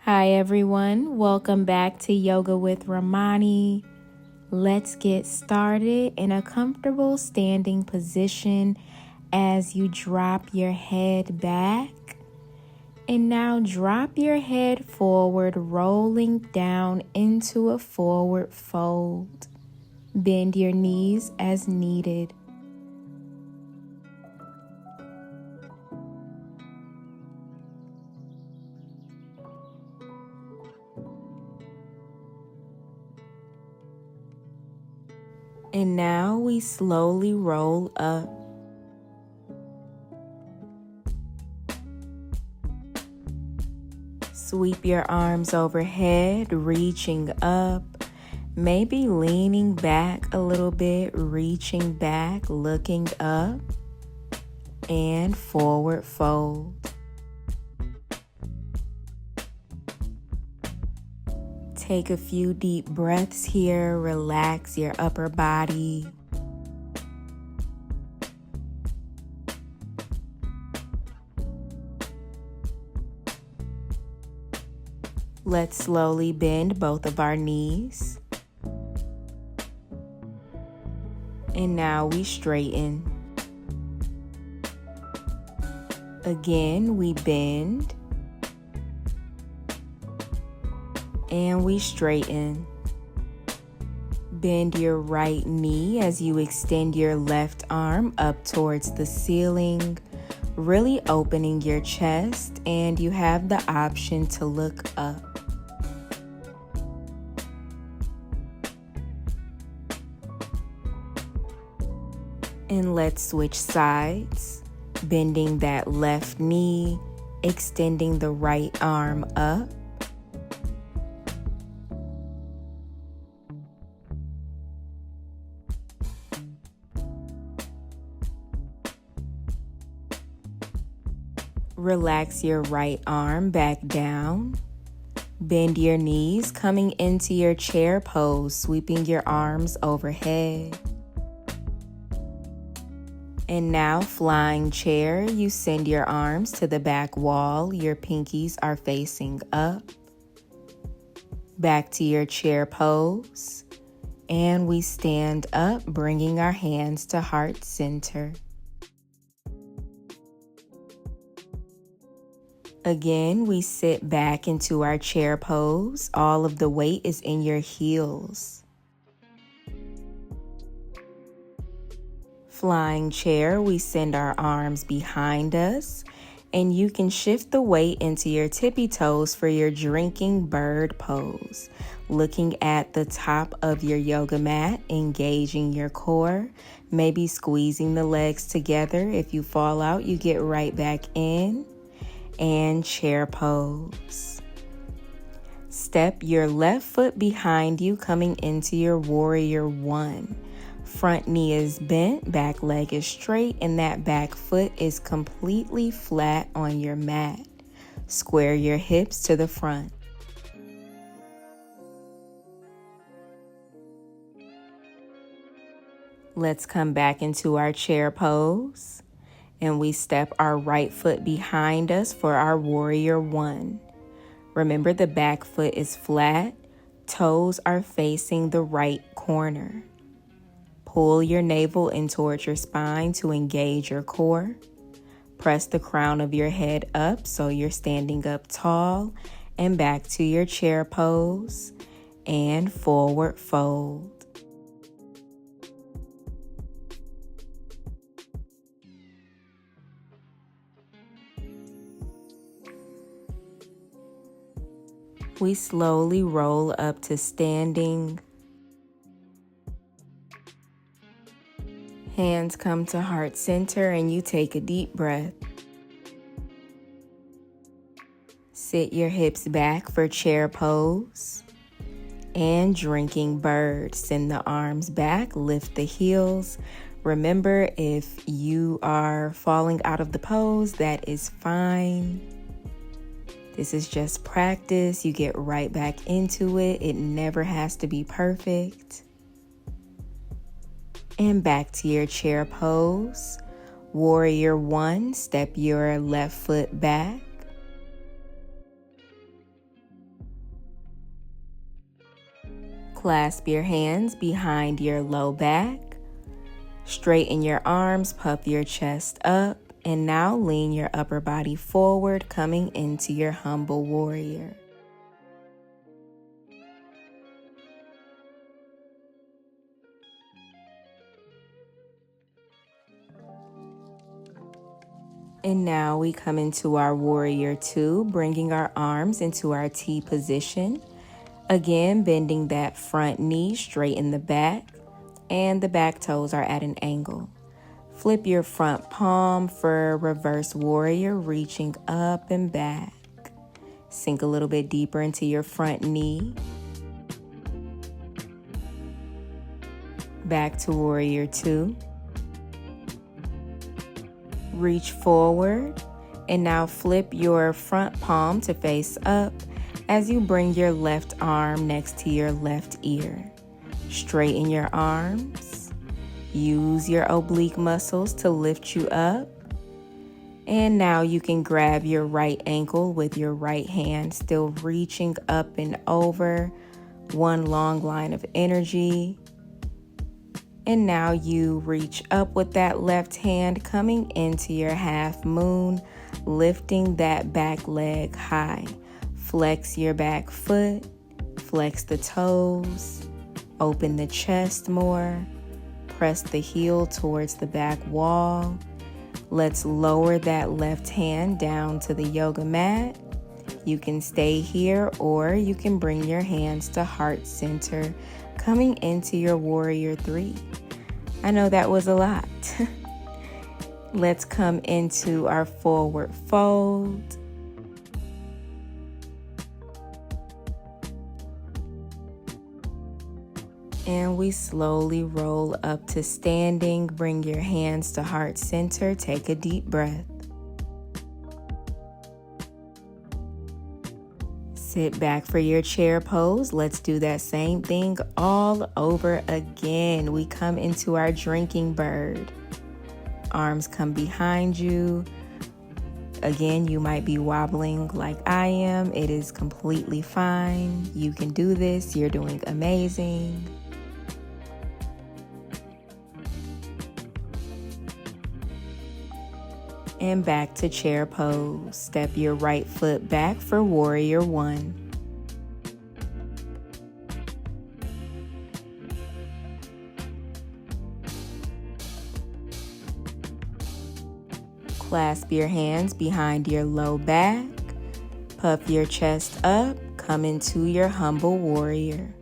Hi everyone, welcome back to Yoga with Ramoni. Let's get started in a comfortable standing position as you drop your head back. And now drop your head forward, rolling down into a forward fold. Bend your knees as needed. And now we slowly roll up. Sweep your arms overhead, reaching up, maybe leaning back a little bit, reaching back, looking up, and forward fold. Take a few deep breaths here, relax your upper body. Let's slowly bend both of our knees. And now we straighten. Again, we bend. And we straighten. Bend your right knee as you extend your left arm up towards the ceiling, really opening your chest, and you have the option to look up. And let's switch sides, bending that left knee, extending the right arm up. Relax your right arm back down. Bend your knees, coming into your chair pose, sweeping your arms overhead. And now, flying chair, you send your arms to the back wall. Your pinkies are facing up. Back to your chair pose. And we stand up, bringing our hands to heart center. Again, we sit back into our chair pose. All of the weight is in your heels. Flying chair, we send our arms behind us, and you can shift the weight into your tippy toes for your drinking bird pose. Looking at the top of your yoga mat, engaging your core, maybe squeezing the legs together. If you fall out, you get right back in. And chair pose. Step your left foot behind you, coming into your warrior one. Front knee is bent, back leg is straight, and that back foot is completely flat on your mat. Square your hips to the front. Let's come back into our chair pose. And we step our right foot behind us for our warrior one. Remember, the back foot is flat, toes are facing the right corner. Pull your navel in towards your spine to engage your core. Press the crown of your head up so you're standing up tall, and back to your chair pose and forward fold. We slowly roll up to standing. Hands come to heart center, and you take a deep breath. Sit your hips back for chair pose. And drinking bird. Send the arms back, lift the heels. Remember, if you are falling out of the pose, that is fine. This is just practice. You get right back into it. It never has to be perfect. And back to your chair pose. Warrior one, step your left foot back. Clasp your hands behind your low back. Straighten your arms, puff your chest up, and now lean your upper body forward, coming into your humble warrior. And now we come into our warrior two, bringing our arms into our T position. Again, bending that front knee straight in the back, and the back toes are at an angle. Flip your front palm for reverse warrior, reaching up and back. Sink a little bit deeper into your front knee. Back to warrior two. Reach forward, and now flip your front palm to face up as you bring your left arm next to your left ear. Straighten your arms. Use your oblique muscles to lift you up. And now you can grab your right ankle with your right hand, still reaching up and over, one long line of energy. And now you reach up with that left hand, coming into your half moon, lifting that back leg high. Flex your back foot, flex the toes. Open the chest more. Press the heel towards the back wall. Let's lower that left hand down to the yoga mat. You can stay here or you can bring your hands to heart center, coming into your warrior three. I know that was a lot. Let's come into our forward fold. And we slowly roll up to standing. Bring your hands to heart center. Take a deep breath. Sit back for your chair pose. Let's do that same thing all over again. We come into our drinking bird. Arms come behind you. Again, you might be wobbling like I am. It is completely fine. You can do this. You're doing amazing. And back to chair pose. Step your right foot back for warrior one. Clasp your hands behind your low back. Puff your chest up. Come into your humble warrior.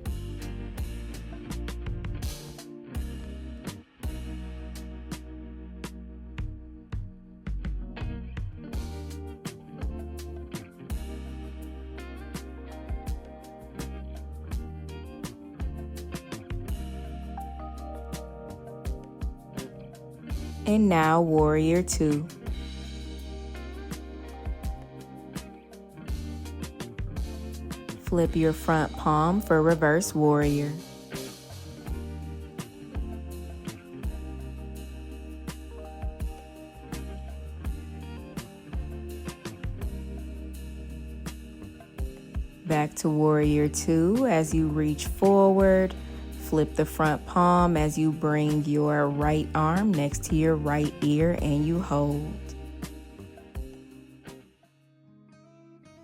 And now warrior two. Flip your front palm for reverse warrior. Back to warrior two as you reach forward. Flip the front palm as you bring your right arm next to your right ear and you hold.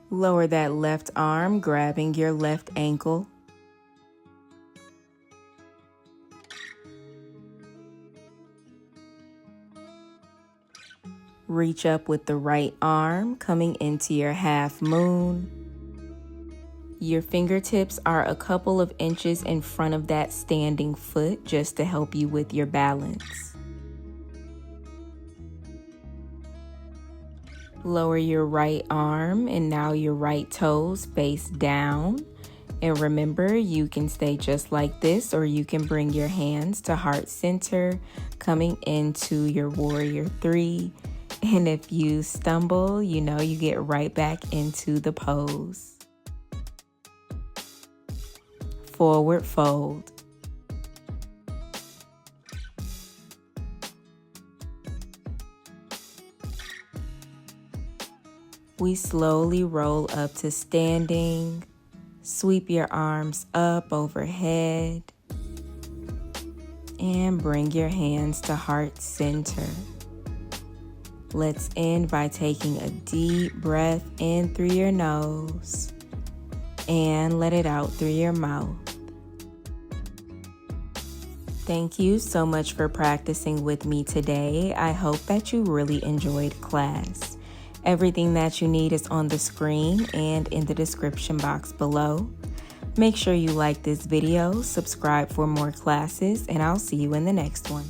Lower that left arm, grabbing your left ankle. Reach up with the right arm, coming into your half moon. Your fingertips are a couple of inches in front of that standing foot just to help you with your balance. Lower your right arm and now your right toes face down. And remember, you can stay just like this or you can bring your hands to heart center, coming into your warrior three. And if you stumble, you know you get right back into the pose. Forward fold. We slowly roll up to standing. Sweep your arms up overhead and bring your hands to heart center. Let's end by taking a deep breath in through your nose and let it out through your mouth. Thank you so much for practicing with me today. I hope that you really enjoyed class. Everything that you need is on the screen and in the description box below. Make sure you like this video, subscribe for more classes, and I'll see you in the next one.